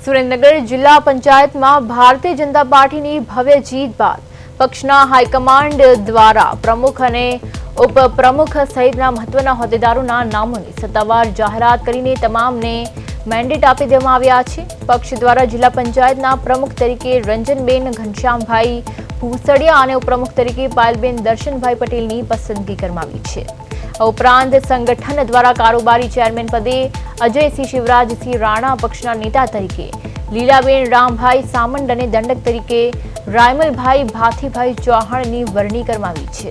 સુરેન્દ્રનગર જિલ્લા પંચાયતમાં ભારતીય જનતા પાર્ટીની ભવ્ય જીત બાદ પક્ષના હાઈકમાન્ડ દ્વારા પ્રમુખ અને ઉપપ્રમુખ સહિતના મહત્વના હોદ્દેદારોના નામોની સત્તાવાર જાહેરાત કરીને તમામને મેન્ડેટ આપી દેવામાં આવ્યા છે। પક્ષ દ્વારા જિલ્લા પંચાયતના પ્રમુખ તરીકે રંજનબેન ઘનશ્યામભાઈ ભૂસડિયા અને ઉપપ્રમુખ તરીકે પાયલબેન દર્શનભાઈ પટેલની પસંદગી કરવામાં આવી છે। ઉપરાંત સંગઠન દ્વારા કારોબારી ચેરમેન પદે અજયસિંહ શિવરાજસિંહ રાણા, પક્ષના નેતા તરીકે લીલાબેન રામભાઈ સામંડ અને દંડક તરીકે રાયમલભાઈ ભાથીભાઈ ચૌહાણની વરણી કરવામાં આવી છે।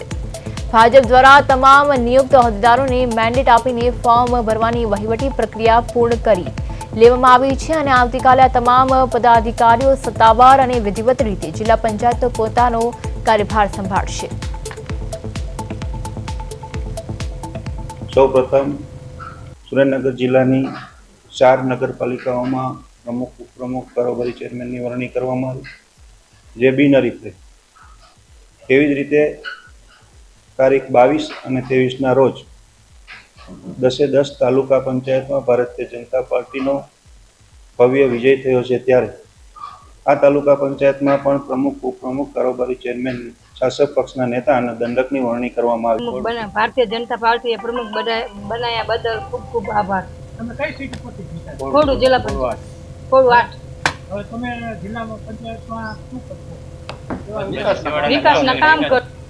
ભાજપ દ્વારા તમામ નિયુક્ત હોદ્દેદારોને મેન્ડેટ આપીને ફોર્મ ભરવાની વહીવટી પ્રક્રિયા પૂર્ણ કરી લેવામાં આવી છે અને આવતીકાલે આ તમામ પદાધિકારીઓ સત્તાવાર અને વિધિવત રીતે જિલ્લા પંચાયતનો પોતાનો કાર્યભાર સંભાળશે। સૌપ્રથમ સુરેન્દ્રનગર જિલ્લાની 4 નગરપાલિકાઓમાં પ્રમુખ, ઉપપ્રમુખ, કારોબારી ચેરમેનની વરણી કરવામાં આવી, જે બિનહરીફ રહી। તેવી જ રીતે તારીખ 22 અને 23ના રોજ 10 તાલુકા પંચાયતમાં ભારતીય જનતા પાર્ટીનો ભવ્ય વિજય થયો છે। ત્યારે આ તાલુકા પંચાયતમાં પણ પ્રમુખ, ઉપપ્રમુખ, કારોબારી ચેરમેન, શાસક પક્ષના નેતા અને દંડકની વરણી કરવામાં આવી। ભારતીય જનતા પાર્ટીએ પ્રમુખ બનાવ્યા બદલ ખૂબ ખૂબ આભાર। તમે કઈ સીટ પરથી જીત્યા? ખોડું જિલ્લા પંચાયત, ખોડું 8। હવે તમે જિલ્લા પંચાયતમાં શું કરશો? વિકાસના કામ કરો।